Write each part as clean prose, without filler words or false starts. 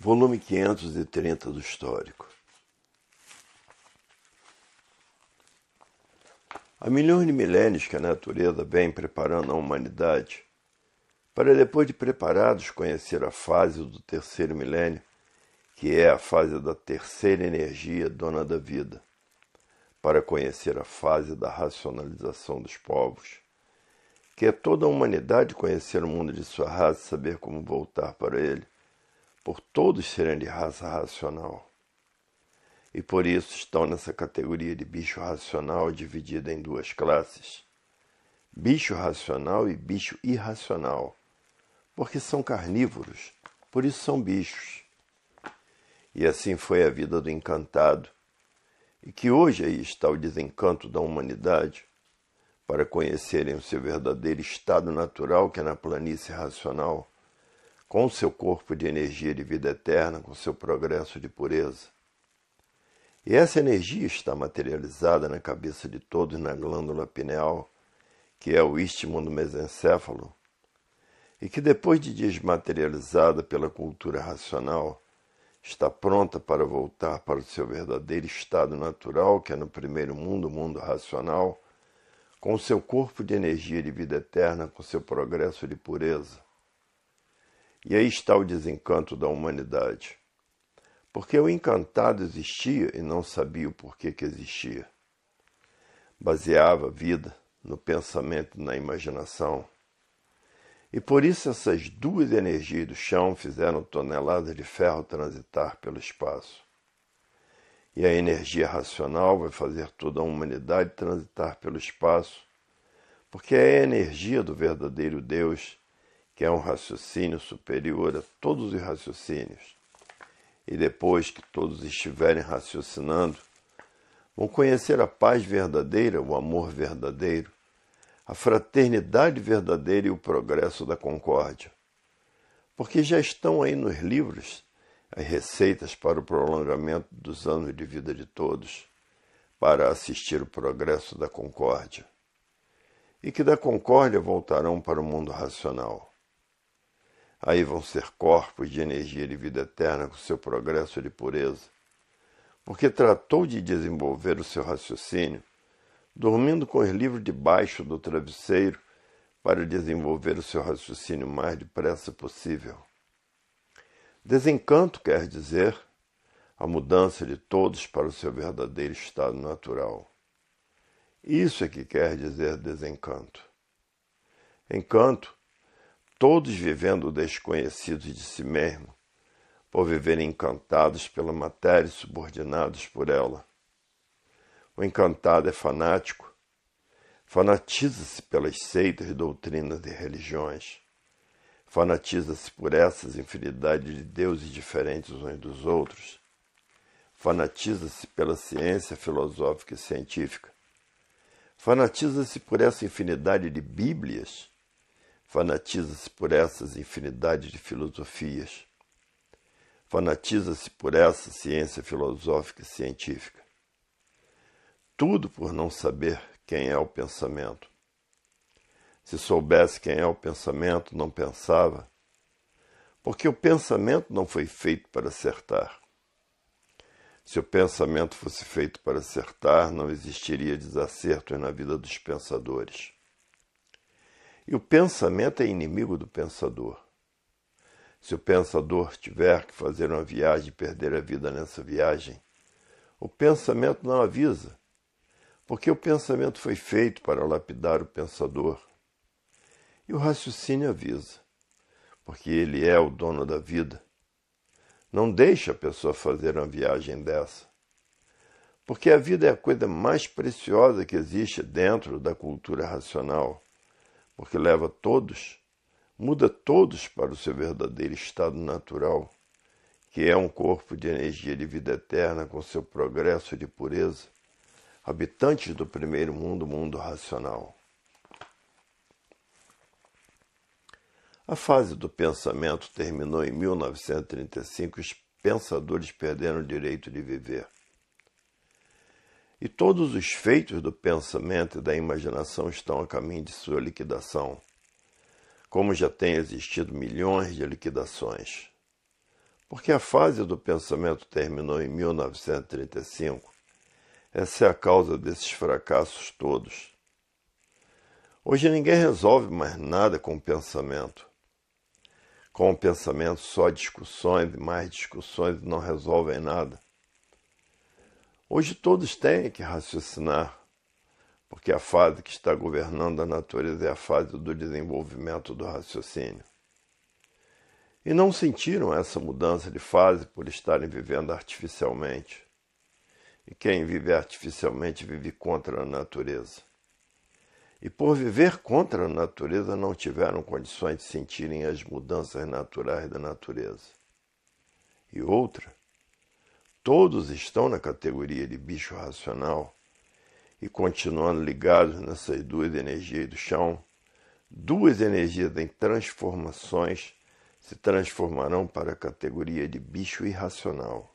Volume 530 do Histórico. Há milhões de milênios que a natureza vem preparando a humanidade para, depois de preparados, conhecer a fase do terceiro milênio, que é a fase da terceira energia dona da vida, para conhecer a fase da racionalização dos povos, que é toda a humanidade conhecer o mundo de sua raça e saber como voltar para ele, por todos serem de raça racional. E por isso estão nessa categoria de bicho racional dividida em duas classes, bicho racional e bicho irracional, porque são carnívoros, por isso são bichos. E assim foi a vida do encantado, e que hoje aí está o desencanto da humanidade, para conhecerem o seu verdadeiro estado natural, que é na planície racional, com o seu corpo de energia de vida eterna, com seu progresso de pureza. E essa energia está materializada na cabeça de todos na glândula pineal, que é o istmo do mesencéfalo, e que depois de desmaterializada pela cultura racional, está pronta para voltar para o seu verdadeiro estado natural, que é no primeiro mundo, o mundo racional, com o seu corpo de energia de vida eterna, com seu progresso de pureza. E aí está o desencanto da humanidade. Porque o encantado existia e não sabia o porquê que existia. Baseava a vida no pensamento e na imaginação. E por isso essas duas energias do chão fizeram toneladas de ferro transitar pelo espaço. E a energia racional vai fazer toda a humanidade transitar pelo espaço, porque é a energia do verdadeiro Deus, que é um raciocínio superior a todos os raciocínios. E depois que todos estiverem raciocinando, vão conhecer a paz verdadeira, o amor verdadeiro, a fraternidade verdadeira e o progresso da concórdia. Porque já estão aí nos livros as receitas para o prolongamento dos anos de vida de todos, para assistir o progresso da concórdia. E que da concórdia voltarão para o mundo racional. Aí vão ser corpos de energia de vida eterna com seu progresso de pureza, porque tratou de desenvolver o seu raciocínio, dormindo com os livros debaixo do travesseiro, para desenvolver o seu raciocínio o mais depressa possível. Desencanto quer dizer a mudança de todos para o seu verdadeiro estado natural. Isso é que quer dizer desencanto. Encanto, todos vivendo desconhecidos de si mesmo, por viverem encantados pela matéria e subordinados por ela. O encantado é fanático, fanatiza-se pelas seitas, doutrinas e religiões, fanatiza-se por essas infinidades de deuses diferentes uns dos outros, fanatiza-se pela ciência filosófica e científica, fanatiza-se por essa infinidade de bíblias, fanatiza-se por essas infinidades de filosofias, fanatiza-se por essa ciência filosófica e científica. Tudo por não saber quem é o pensamento. Se soubesse quem é o pensamento, não pensava, porque o pensamento não foi feito para acertar. Se o pensamento fosse feito para acertar, não existiria desacertos na vida dos pensadores. E o pensamento é inimigo do pensador. Se o pensador tiver que fazer uma viagem e perder a vida nessa viagem, o pensamento não avisa, porque o pensamento foi feito para lapidar o pensador. E o raciocínio avisa, porque ele é o dono da vida. Não deixa a pessoa fazer uma viagem dessa, porque a vida é a coisa mais preciosa que existe dentro da cultura racional, porque leva todos, muda todos para o seu verdadeiro estado natural, que é um corpo de energia de vida eterna com seu progresso de pureza, habitantes do primeiro mundo, mundo racional. A fase do pensamento terminou em 1935 e os pensadores perderam o direito de viver. E todos os feitos do pensamento e da imaginação estão a caminho de sua liquidação, como já tem existido milhões de liquidações. Porque a fase do pensamento terminou em 1935. Essa é a causa desses fracassos todos. Hoje ninguém resolve mais nada com o pensamento. Com o pensamento só discussões e mais discussões não resolvem nada. Hoje todos têm que raciocinar, porque a fase que está governando a natureza é a fase do desenvolvimento do raciocínio. E não sentiram essa mudança de fase por estarem vivendo artificialmente. E quem vive artificialmente vive contra a natureza. E por viver contra a natureza não tiveram condições de sentirem as mudanças naturais da natureza. E outra, todos estão na categoria de bicho racional e continuando ligados nessas duas energias do chão, duas energias em transformações se transformarão para a categoria de bicho irracional.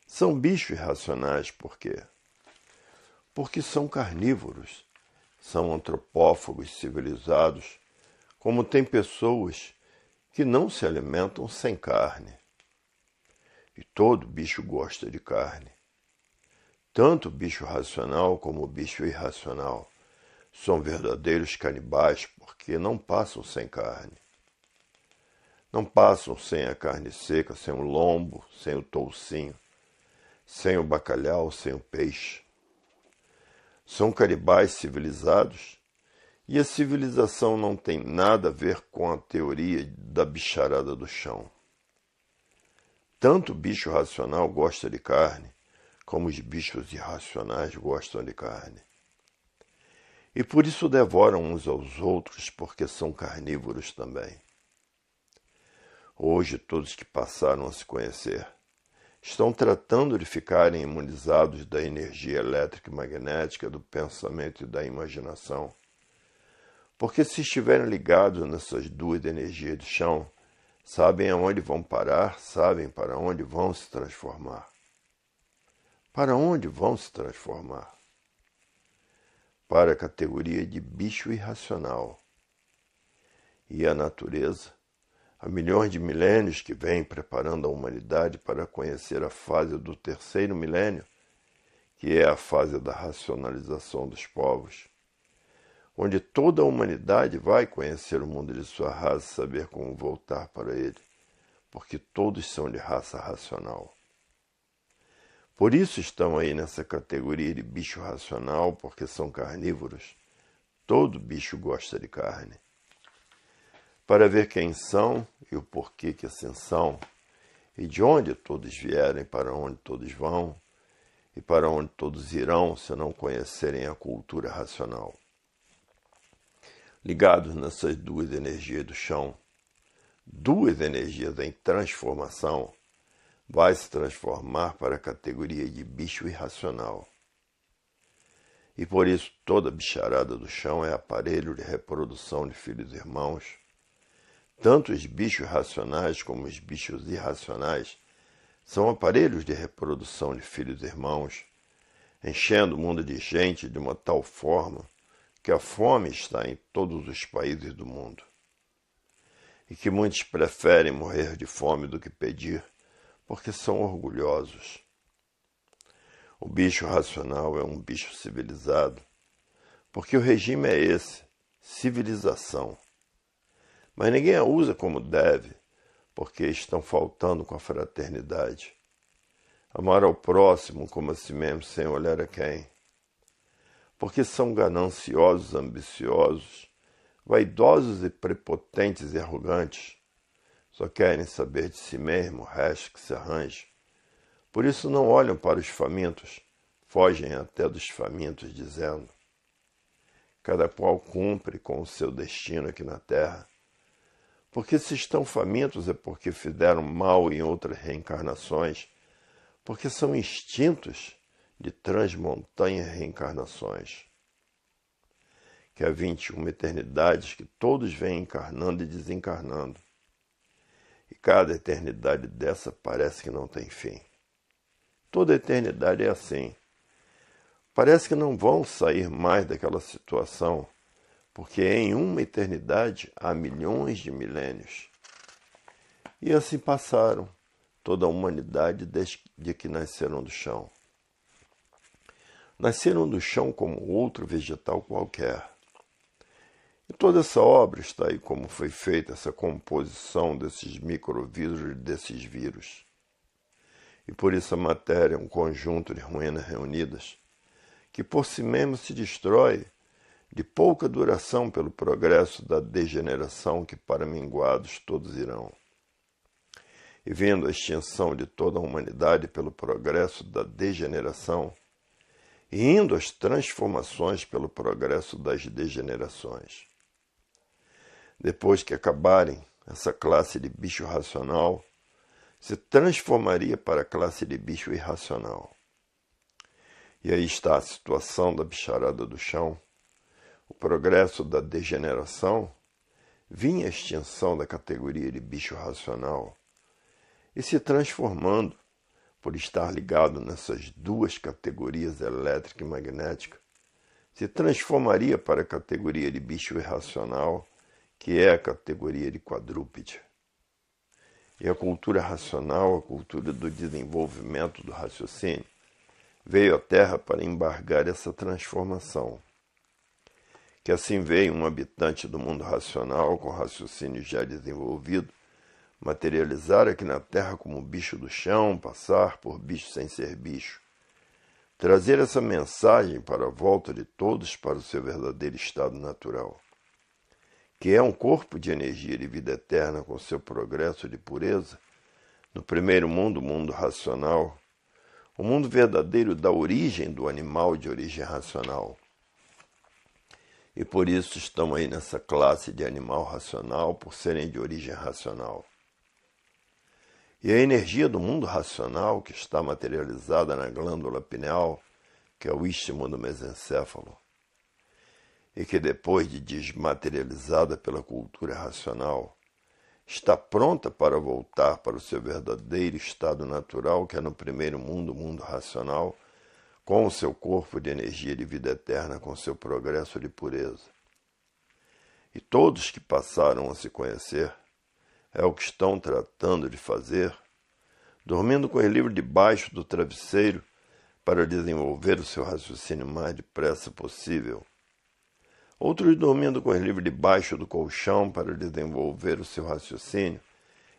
São bichos irracionais por quê? Porque são carnívoros, são antropófagos civilizados, como tem pessoas que não se alimentam sem carne. E todo bicho gosta de carne. Tanto o bicho racional como o bicho irracional são verdadeiros canibais porque não passam sem carne. Não passam sem a carne seca, sem o lombo, sem o toucinho, sem o bacalhau, sem o peixe. São canibais civilizados e a civilização não tem nada a ver com a teoria da bicharada do chão. Tanto o bicho racional gosta de carne, como os bichos irracionais gostam de carne. E por isso devoram uns aos outros, porque são carnívoros também. Hoje, todos que passaram a se conhecer estão tratando de ficarem imunizados da energia elétrica e magnética, do pensamento e da imaginação. Porque se estiverem ligados nessas duas energias do chão, sabem aonde vão parar, sabem para onde vão se transformar. Para onde vão se transformar? Para a categoria de bicho irracional. E a natureza, há milhões de milênios que vem preparando a humanidade para conhecer a fase do terceiro milênio, que é a fase da racionalização dos povos, onde toda a humanidade vai conhecer o mundo de sua raça e saber como voltar para ele, porque todos são de raça racional. Por isso estão aí nessa categoria de bicho racional, porque são carnívoros. Todo bicho gosta de carne. Para ver quem são e o porquê que assim são, e de onde todos vierem, para onde todos vão, e para onde todos irão se não conhecerem a cultura racional. Ligados nessas duas energias do chão, duas energias em transformação, vai se transformar para a categoria de bicho irracional. E por isso toda bicharada do chão é aparelho de reprodução de filhos e irmãos. Tanto os bichos racionais como os bichos irracionais são aparelhos de reprodução de filhos e irmãos, enchendo o mundo de gente de uma tal forma que a fome está em todos os países do mundo. E que muitos preferem morrer de fome do que pedir, porque são orgulhosos. O bicho racional é um bicho civilizado, porque o regime é esse, civilização. Mas ninguém a usa como deve, porque estão faltando com a fraternidade. Amar ao próximo como a si mesmo, sem olhar a quem. Porque são gananciosos, ambiciosos, vaidosos e prepotentes e arrogantes. Só querem saber de si mesmo, o resto que se arranje. Por isso não olham para os famintos, fogem até dos famintos, dizendo: cada qual cumpre com o seu destino aqui na terra. Porque se estão famintos é porque fizeram mal em outras reencarnações, porque são instintos de transmontanhas reencarnações. Que há 21 eternidades que todos vêm encarnando e desencarnando. E cada eternidade dessa parece que não tem fim. Toda eternidade é assim. Parece que não vão sair mais daquela situação, porque em uma eternidade há milhões de milênios. E assim passaram toda a humanidade desde que nasceram do chão. Nasceram do chão como outro vegetal qualquer. E toda essa obra está aí como foi feita essa composição desses microvírus e desses vírus. E por isso a matéria é um conjunto de ruínas reunidas, que por si mesmo se destrói, de pouca duração pelo progresso da degeneração que para minguados todos irão. E vendo a extinção de toda a humanidade pelo progresso da degeneração, e indo às transformações pelo progresso das degenerações. Depois que acabarem essa classe de bicho racional, se transformaria para a classe de bicho irracional. E aí está a situação da bicharada do chão, o progresso da degeneração, vinha a extinção da categoria de bicho racional, e se transformando, por estar ligado nessas duas categorias elétrica e magnética, se transformaria para a categoria de bicho irracional, que é a categoria de quadrúpede. E a cultura racional, a cultura do desenvolvimento do raciocínio, veio à Terra para embargar essa transformação. Que assim veio um habitante do mundo racional, com raciocínio já desenvolvido, materializar aqui na Terra como bicho do chão, passar por bicho sem ser bicho. Trazer essa mensagem para a volta de todos para o seu verdadeiro estado natural, que é um corpo de energia de vida eterna com seu progresso de pureza, no primeiro mundo, o mundo racional, o mundo verdadeiro da origem do animal de origem racional. E por isso estão aí nessa classe de animal racional, por serem de origem racional. E a energia do mundo racional, que está materializada na glândula pineal, que é o istmo do mesencéfalo, e que depois de desmaterializada pela cultura racional, está pronta para voltar para o seu verdadeiro estado natural, que é no primeiro mundo, o mundo racional, com o seu corpo de energia de vida eterna, com seu progresso de pureza. E todos que passaram a se conhecer, é o que estão tratando de fazer, dormindo com o livro debaixo do travesseiro para desenvolver o seu raciocínio mais depressa possível. Outros dormindo com o livro debaixo do colchão para desenvolver o seu raciocínio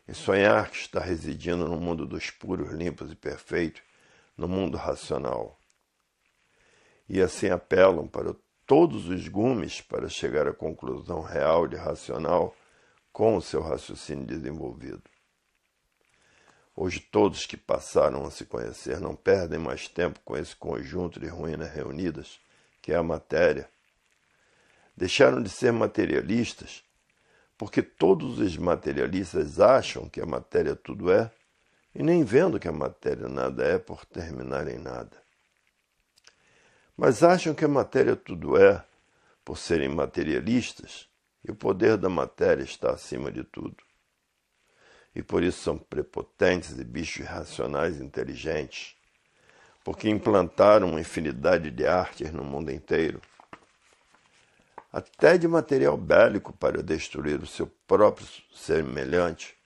e sonhar que está residindo no mundo dos puros, limpos e perfeitos, no mundo racional. E assim apelam para todos os gumes para chegar à conclusão real de racional com o seu raciocínio desenvolvido. Hoje todos que passaram a se conhecer não perdem mais tempo com esse conjunto de ruínas reunidas, que é a matéria. Deixaram de ser materialistas, porque todos os materialistas acham que a matéria tudo é, e nem vendo que a matéria nada é por terminar em nada. Mas acham que a matéria tudo é, por serem materialistas, e o poder da matéria está acima de tudo. E por isso são prepotentes e bichos irracionais inteligentes, porque implantaram uma infinidade de artes no mundo inteiro, até de material bélico para destruir o seu próprio semelhante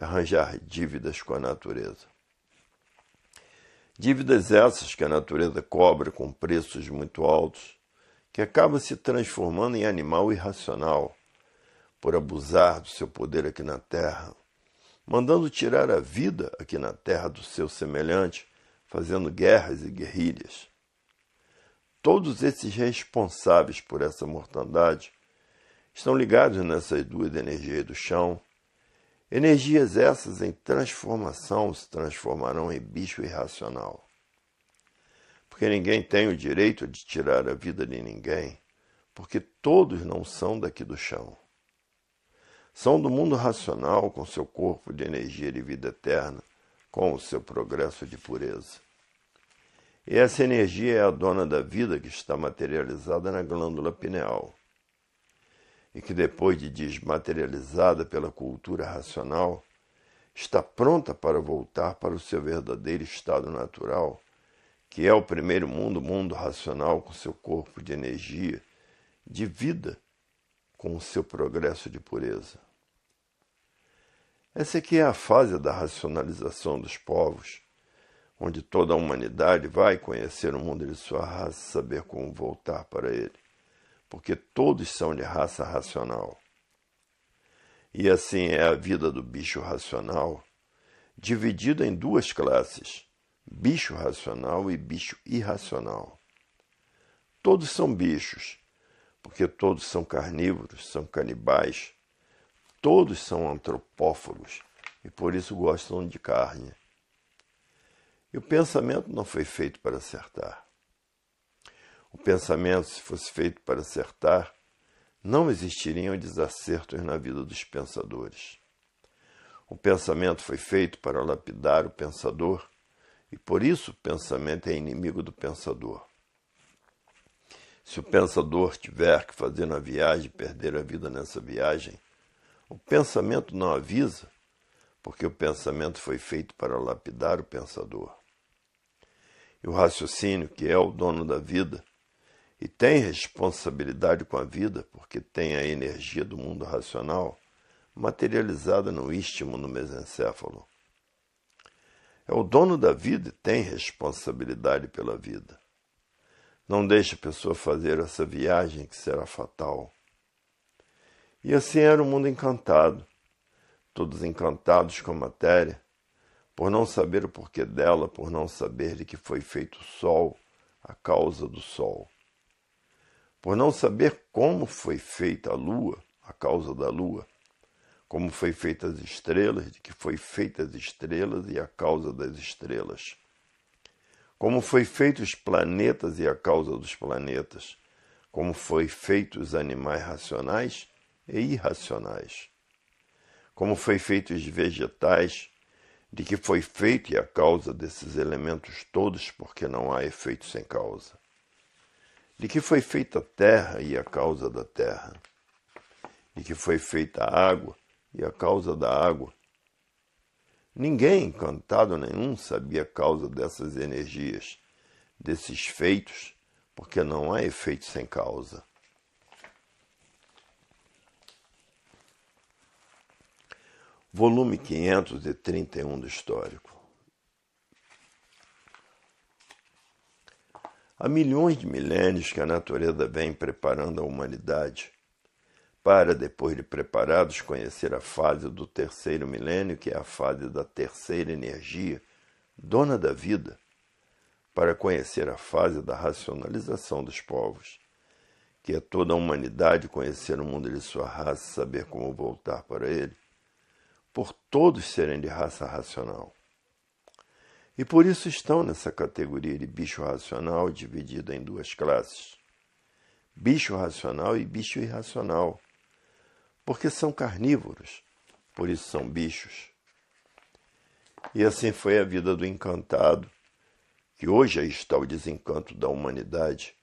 e arranjar dívidas com a natureza. Dívidas essas que a natureza cobra com preços muito altos, que acaba se transformando em animal irracional, por abusar do seu poder aqui na Terra, mandando tirar a vida aqui na Terra do seu semelhante, fazendo guerras e guerrilhas. Todos esses responsáveis por essa mortandade estão ligados nessas duas energias do chão. Energias essas em transformação se transformarão em bicho irracional. Porque ninguém tem o direito de tirar a vida de ninguém, porque todos não são daqui do chão. São do mundo racional com seu corpo de energia de vida eterna, com o seu progresso de pureza. E essa energia é a dona da vida que está materializada na glândula pineal, e que depois de desmaterializada pela cultura racional, está pronta para voltar para o seu verdadeiro estado natural, que é o primeiro mundo, o mundo racional com seu corpo de energia, de vida, com o seu progresso de pureza. Essa aqui é a fase da racionalização dos povos, onde toda a humanidade vai conhecer o mundo de sua raça e saber como voltar para ele, porque todos são de raça racional. E assim é a vida do bicho racional, dividida em duas classes, bicho racional e bicho irracional. Todos são bichos, porque todos são carnívoros, são canibais, todos são antropófagos e por isso gostam de carne. E o pensamento não foi feito para acertar. O pensamento, se fosse feito para acertar, não existiriam desacertos na vida dos pensadores. O pensamento foi feito para lapidar o pensador, e por isso o pensamento é inimigo do pensador. Se o pensador tiver que fazer uma viagem e perder a vida nessa viagem, o pensamento não avisa, porque o pensamento foi feito para lapidar o pensador. E o raciocínio, que é o dono da vida, e tem responsabilidade com a vida, porque tem a energia do mundo racional, materializada no istmo, no mesencéfalo. É o dono da vida e tem responsabilidade pela vida. Não deixe a pessoa fazer essa viagem que será fatal. E assim era o mundo encantado, todos encantados com a matéria, por não saber o porquê dela, por não saber de que foi feito o sol, a causa do sol. Por não saber como foi feita a lua, a causa da lua, como foi feita as estrelas, de que foi feita as estrelas e a causa das estrelas. Como foi feito os planetas e a causa dos planetas, como foi feito os animais racionais e irracionais. Como foi feito os vegetais, de que foi feito e a causa desses elementos todos, porque não há efeito sem causa. De que foi feita a terra e a causa da terra. De que foi feita a água e a causa da água. Ninguém, encantado nenhum, sabia a causa dessas energias, desses feitos, porque não há efeito sem causa. Volume 531 do Histórico. Há milhões de milênios que a natureza vem preparando a humanidade para, depois de preparados, conhecer a fase do terceiro milênio, que é a fase da terceira energia, dona da vida, para conhecer a fase da racionalização dos povos, que é toda a humanidade conhecer o mundo de sua raça e saber como voltar para ele, por todos serem de raça racional. E por isso estão nessa categoria de bicho racional dividida em duas classes. Bicho racional e bicho irracional, porque são carnívoros, por isso são bichos. E assim foi a vida do encantado, que hoje aí está o desencanto da humanidade,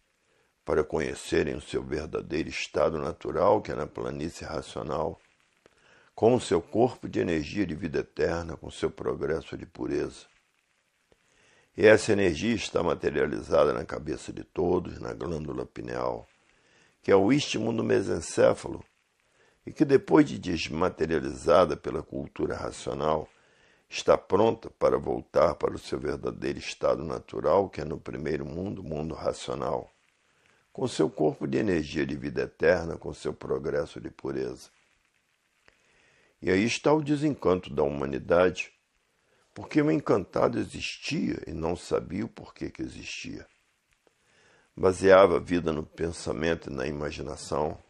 para conhecerem o seu verdadeiro estado natural, que é na planície racional, com o seu corpo de energia de vida eterna, com o seu progresso de pureza. E essa energia está materializada na cabeça de todos, na glândula pineal, que é o istmo do mesencéfalo, e que depois de desmaterializada pela cultura racional, está pronta para voltar para o seu verdadeiro estado natural, que é no primeiro mundo, mundo racional, com seu corpo de energia de vida eterna, com seu progresso de pureza. E aí está o desencanto da humanidade, porque o encantado existia e não sabia o porquê que existia. Baseava a vida no pensamento e na imaginação,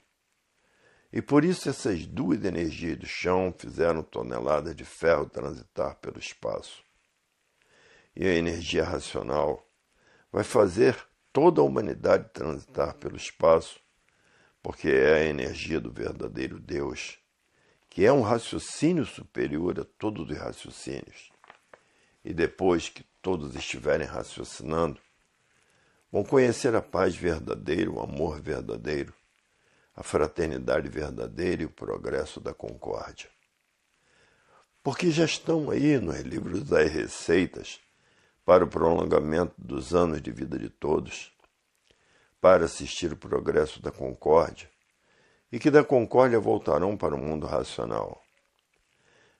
e por isso essas duas energias do chão fizeram toneladas de ferro transitar pelo espaço. E a energia racional vai fazer toda a humanidade transitar pelo espaço, porque é a energia do verdadeiro Deus, que é um raciocínio superior a todos os raciocínios. E depois que todos estiverem raciocinando, vão conhecer a paz verdadeira, o amor verdadeiro, a fraternidade verdadeira e o progresso da concórdia. Porque já estão aí nos livros das receitas para o prolongamento dos anos de vida de todos, para assistir o progresso da concórdia, e que da concórdia voltarão para o mundo racional.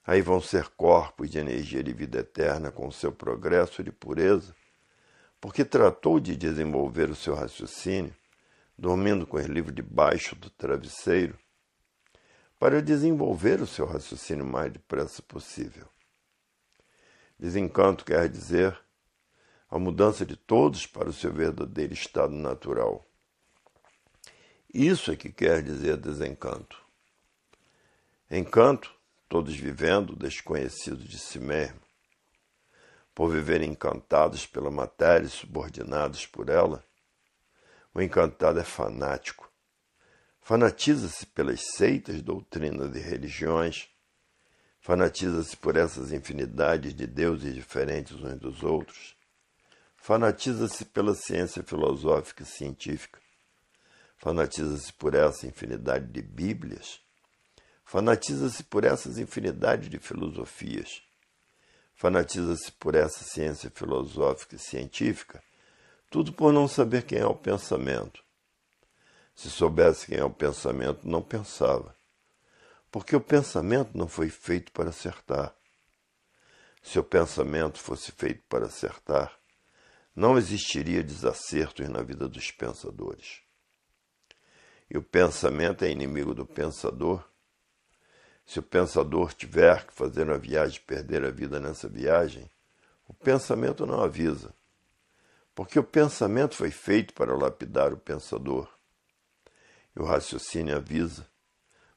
Aí vão ser corpos de energia de vida eterna com seu progresso de pureza, porque tratou de desenvolver o seu raciocínio, dormindo com o livro debaixo do travesseiro, para desenvolver o seu raciocínio o mais depressa possível. Desencanto quer dizer a mudança de todos para o seu verdadeiro estado natural. Isso é que quer dizer desencanto. Encanto, todos vivendo desconhecidos de si mesmo, por viverem encantados pela matéria e subordinados por ela. O encantado é fanático. Fanatiza-se pelas seitas, doutrinas e religiões. Fanatiza-se por essas infinidades de deuses diferentes uns dos outros. Fanatiza-se pela ciência filosófica e científica. Fanatiza-se por essa infinidade de bíblias. Fanatiza-se por essas infinidades de filosofias. Fanatiza-se por essa ciência filosófica e científica, tudo por não saber quem é o pensamento. Se soubesse quem é o pensamento, não pensava, porque o pensamento não foi feito para acertar. Se o pensamento fosse feito para acertar, não existiria desacertos na vida dos pensadores. E o pensamento é inimigo do pensador. Se o pensador tiver que fazer uma viagem e perder a vida nessa viagem, o pensamento não avisa, porque o pensamento foi feito para lapidar o pensador. E o raciocínio avisa,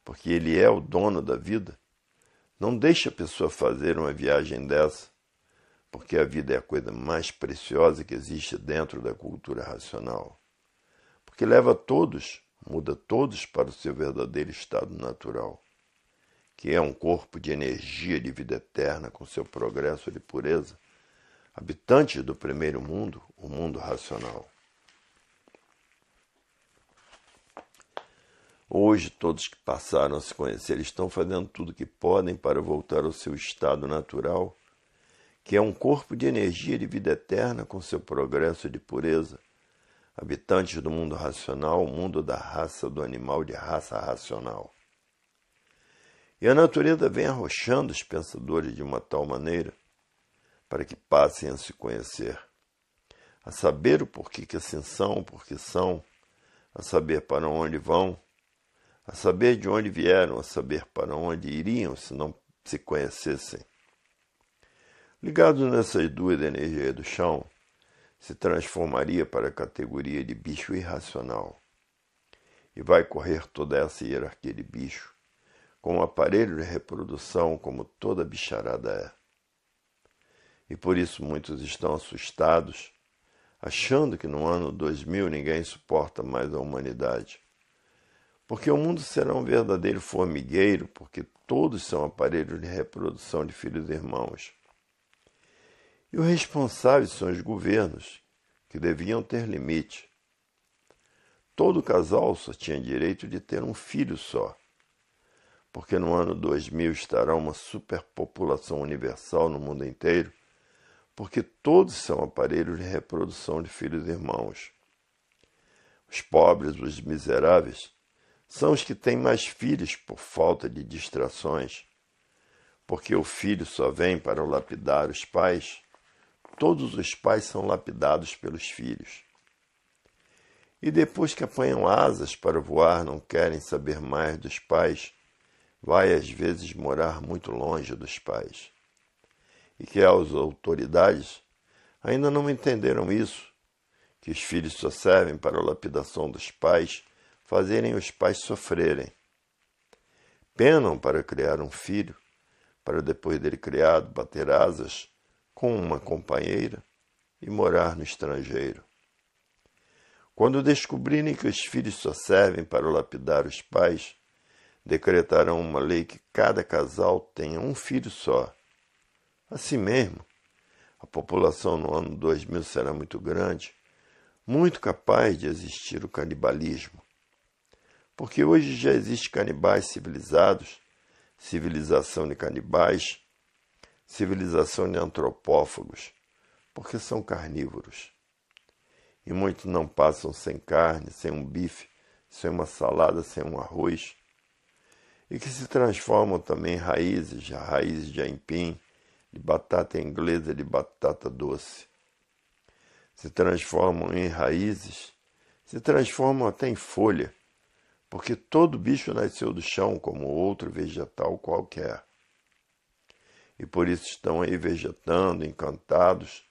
porque ele é o dono da vida. Não deixe a pessoa fazer uma viagem dessa, porque a vida é a coisa mais preciosa que existe dentro da cultura racional. Porque leva todos, muda todos para o seu verdadeiro estado natural, que é um corpo de energia de vida eterna com seu progresso de pureza, habitantes do primeiro mundo, o mundo racional. Hoje, todos que passaram a se conhecer estão fazendo tudo o que podem para voltar ao seu estado natural, que é um corpo de energia de vida eterna com seu progresso de pureza, habitantes do mundo racional, o mundo da raça do animal de raça racional. E a natureza vem arrochando os pensadores de uma tal maneira para que passem a se conhecer, a saber o porquê que assim são, o porquê são, a saber para onde vão, a saber de onde vieram, a saber para onde iriam se não se conhecessem. Ligados nessas duas energias do chão, se transformaria para a categoria de bicho irracional. E vai correr toda essa hierarquia de bicho, com um aparelho de reprodução como toda bicharada é. E por isso muitos estão assustados, achando que no ano 2000 ninguém suporta mais a humanidade. Porque o mundo será um verdadeiro formigueiro, porque todos são aparelhos de reprodução de filhos e irmãos. E os responsáveis são os governos, que deviam ter limite. Todo casal só tinha direito de ter um filho só, porque no ano 2000 estará uma superpopulação universal no mundo inteiro, porque todos são aparelhos de reprodução de filhos e irmãos. Os pobres, os miseráveis, são os que têm mais filhos por falta de distrações, porque o filho só vem para lapidar os pais. Todos os pais são lapidados pelos filhos. E depois que apanham asas para voar, não querem saber mais dos pais, vai às vezes morar muito longe dos pais. E que as autoridades ainda não entenderam isso, que os filhos só servem para a lapidação dos pais, fazerem os pais sofrerem. Penam para criar um filho, para depois dele criado bater asas com uma companheira e morar no estrangeiro. Quando descobrirem que os filhos só servem para lapidar os pais, decretarão uma lei que cada casal tenha um filho só. Assim mesmo, a população no ano 2000 será muito grande, muito capaz de existir o canibalismo. Porque hoje já existem canibais civilizados, civilização de canibais, civilização de antropófagos, porque são carnívoros. E muitos não passam sem carne, sem um bife, sem uma salada, sem um arroz. e que se transformam também em raízes de aipim, de batata inglesa, de batata doce. Se transformam em raízes, se transformam até em folha, porque todo bicho nasceu do chão como outro vegetal qualquer. E por isso estão aí vegetando, encantados,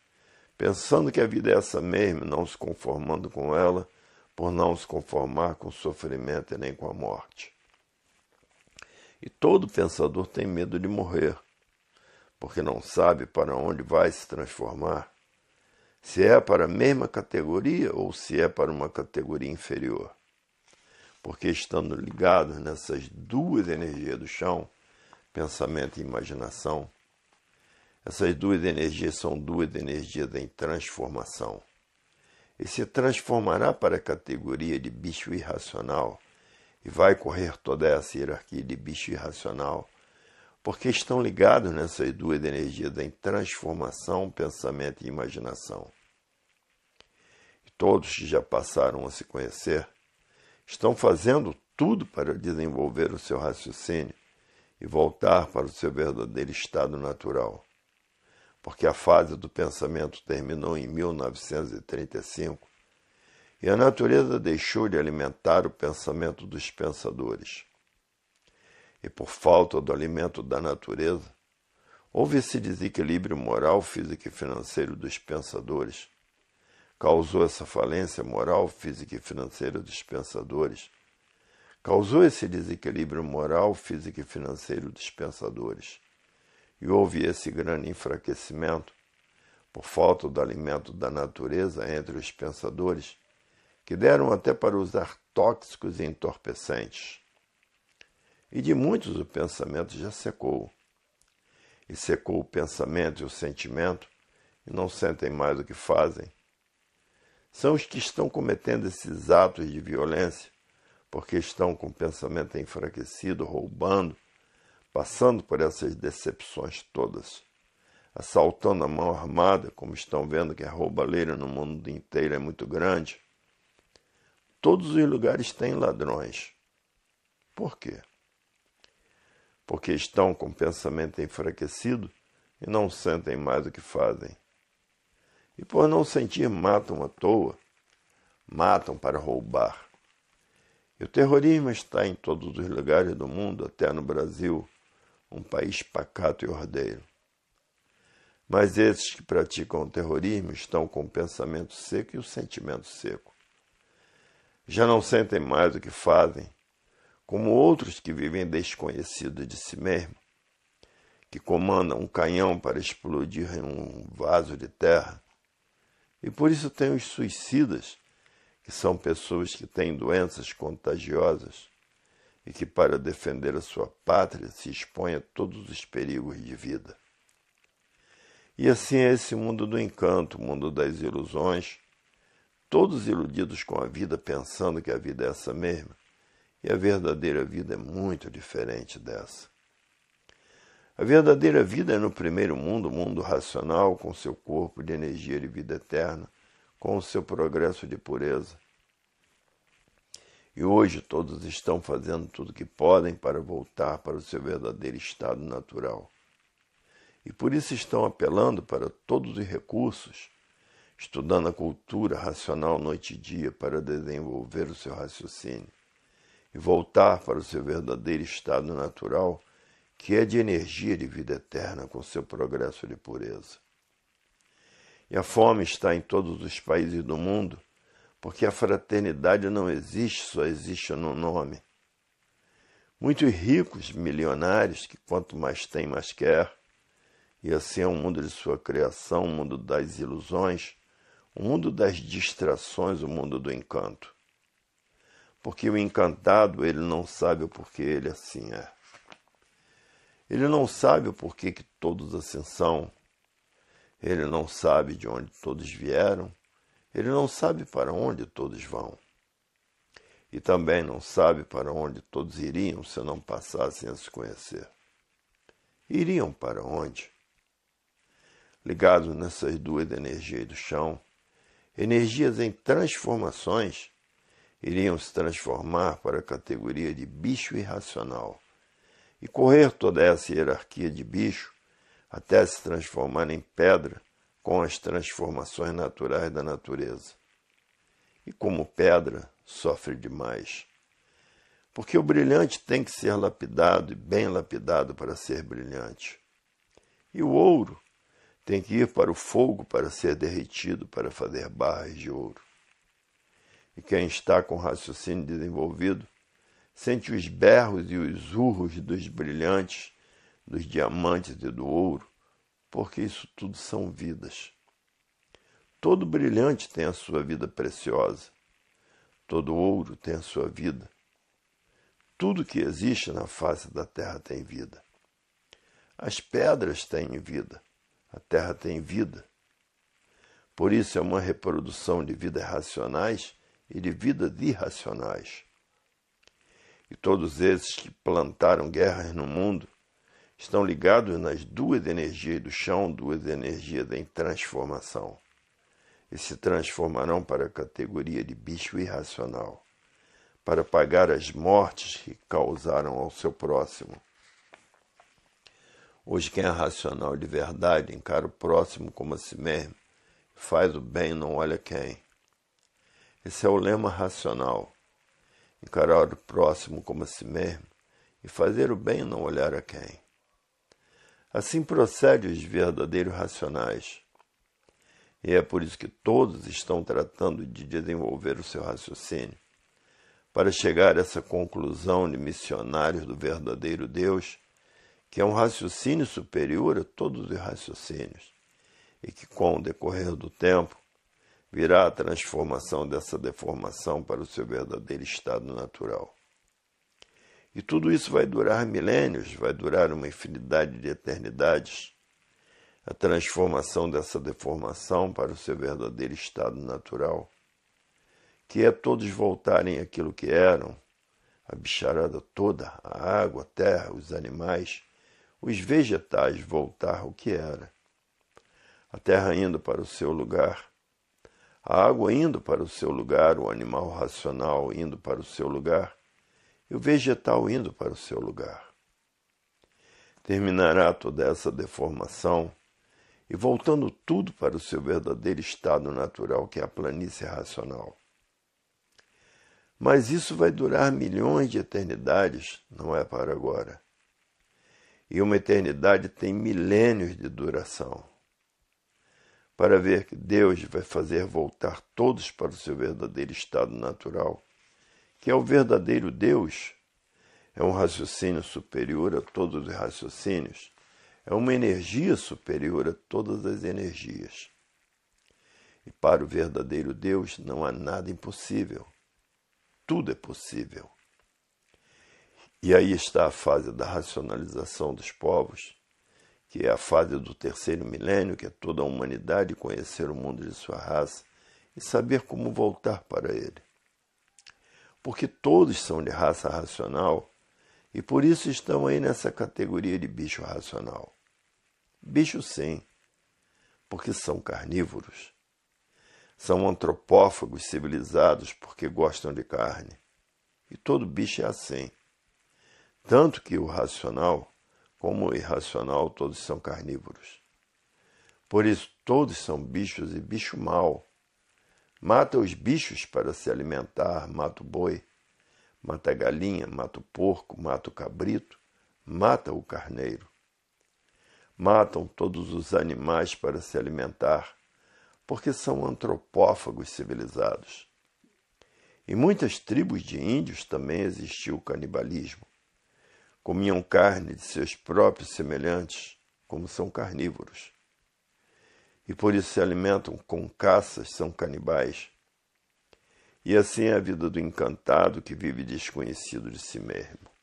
pensando que a vida é essa mesmo, não se conformando com ela, por não se conformar com o sofrimento e nem com a morte. E todo pensador tem medo de morrer, porque não sabe para onde vai se transformar, se é para a mesma categoria ou se é para uma categoria inferior. Porque estando ligados nessas duas energias do chão, pensamento e imaginação, essas duas energias são duas energias em transformação. E se transformará para a categoria de bicho irracional, e vai correr toda essa hierarquia de bicho irracional, porque estão ligados nessas duas energias em transformação, pensamento e imaginação. E todos que já passaram a se conhecer, estão fazendo tudo para desenvolver o seu raciocínio e voltar para o seu verdadeiro estado natural. Porque a fase do pensamento terminou em 1935 e a natureza deixou de alimentar o pensamento dos pensadores. E por falta do alimento da natureza, houve esse desequilíbrio moral, físico e financeiro dos pensadores. Causou essa falência moral, física e financeira dos pensadores. Causou esse desequilíbrio moral, físico e financeiro dos pensadores. E houve esse grande enfraquecimento, por falta do alimento da natureza entre os pensadores, que deram até para usar tóxicos e entorpecentes. E de muitos o pensamento já secou. E secou o pensamento e o sentimento, e não sentem mais o que fazem. São os que estão cometendo esses atos de violência, porque estão com o pensamento enfraquecido, roubando, passando por essas decepções todas, assaltando a mão armada, como estão vendo que a roubalheira no mundo inteiro é muito grande. Todos os lugares têm ladrões. Por quê? Porque estão com o pensamento enfraquecido e não sentem mais o que fazem. E por não sentir, matam à toa, matam para roubar. E o terrorismo está em todos os lugares do mundo, até no Brasil, um país pacato e ordeiro. Mas esses que praticam o terrorismo estão com o pensamento seco e o sentimento seco. Já não sentem mais o que fazem, como outros que vivem desconhecidos de si mesmo, que comandam um canhão para explodir em um vaso de terra. E por isso tem os suicidas, que são pessoas que têm doenças contagiosas e que, para defender a sua pátria, se expõem a todos os perigos de vida. E assim é esse mundo do encanto, o mundo das ilusões, todos iludidos com a vida, pensando que a vida é essa mesma, e a verdadeira vida é muito diferente dessa. A verdadeira vida é no primeiro mundo, o mundo racional, com seu corpo de energia de vida eterna, com o seu progresso de pureza. E hoje todos estão fazendo tudo o que podem para voltar para o seu verdadeiro estado natural. E por isso estão apelando para todos os recursos, estudando a cultura racional noite e dia para desenvolver o seu raciocínio e voltar para o seu verdadeiro estado natural, que é de energia de vida eterna com seu progresso de pureza. E a fome está em todos os países do mundo, porque a fraternidade não existe, só existe no nome. Muitos ricos, milionários, que quanto mais tem, mais quer, e assim é o mundo de sua criação, o mundo das ilusões, o mundo das distrações, o mundo do encanto. Porque o encantado, ele não sabe o porquê ele assim é. Ele não sabe o porquê que todos assim são. Ele não sabe de onde todos vieram. Ele não sabe para onde todos vão. E também não sabe para onde todos iriam se não passassem a se conhecer. Iriam para onde? Ligados nessas duas energias do chão, energias em transformações, iriam se transformar para a categoria de bicho irracional, e correr toda essa hierarquia de bicho até se transformar em pedra com as transformações naturais da natureza. E como pedra, sofre demais. Porque o brilhante tem que ser lapidado e bem lapidado para ser brilhante. E o ouro tem que ir para o fogo para ser derretido, para fazer barras de ouro. E quem está com raciocínio desenvolvido sente os berros e os urros dos brilhantes, dos diamantes e do ouro, porque isso tudo são vidas. Todo brilhante tem a sua vida preciosa. Todo ouro tem a sua vida. Tudo que existe na face da terra tem vida. As pedras têm vida. A terra tem vida. Por isso é uma reprodução de vidas racionais e de vidas irracionais. E todos esses que plantaram guerras no mundo estão ligados nas duas energias do chão, duas energias em transformação. E se transformarão para a categoria de bicho irracional, para pagar as mortes que causaram ao seu próximo. Hoje quem é racional de verdade encara o próximo como a si mesmo, faz o bem, não olha quem. Esse é o lema racional, encarar o próximo como a si mesmo e fazer o bem, não olhar a quem. Assim procedem os verdadeiros racionais. E é por isso que todos estão tratando de desenvolver o seu raciocínio, para chegar a essa conclusão de missionários do verdadeiro Deus, que é um raciocínio superior a todos os raciocínios, e que com o decorrer do tempo virá a transformação dessa deformação para o seu verdadeiro estado natural. E tudo isso vai durar milênios, vai durar uma infinidade de eternidades, a transformação dessa deformação para o seu verdadeiro estado natural, que é todos voltarem àquilo que eram, a bicharada toda, a água, a terra, os animais, os vegetais voltar ao que era, a terra indo para o seu lugar, a água indo para o seu lugar, o animal racional indo para o seu lugar, e o vegetal indo para o seu lugar. Terminará toda essa deformação, e voltando tudo para o seu verdadeiro estado natural, que é a planície racional. Mas isso vai durar milhões de eternidades, não é para agora. E uma eternidade tem milênios de duração. Para ver que Deus vai fazer voltar todos para o seu verdadeiro estado natural, que é o verdadeiro Deus, é um raciocínio superior a todos os raciocínios, é uma energia superior a todas as energias. E para o verdadeiro Deus não há nada impossível. Tudo é possível. E aí está a fase da racionalização dos povos, que é a fase do terceiro milênio, que é toda a humanidade conhecer o mundo de sua raça e saber como voltar para ele. Porque todos são de raça racional e por isso estão aí nessa categoria de bicho racional. Bicho sim, porque são carnívoros. São antropófagos civilizados porque gostam de carne. E todo bicho é assim. Tanto que o racional como o irracional todos são carnívoros. Por isso todos são bichos e bicho mau. Mata os bichos para se alimentar, mata o boi, mata a galinha, mata o porco, mata o cabrito, mata o carneiro. Matam todos os animais para se alimentar, porque são antropófagos civilizados. Em muitas tribos de índios também existiu o canibalismo. Comiam carne de seus próprios semelhantes, como são carnívoros. E por isso se alimentam com caças, são canibais. E assim é a vida do encantado que vive desconhecido de si mesmo.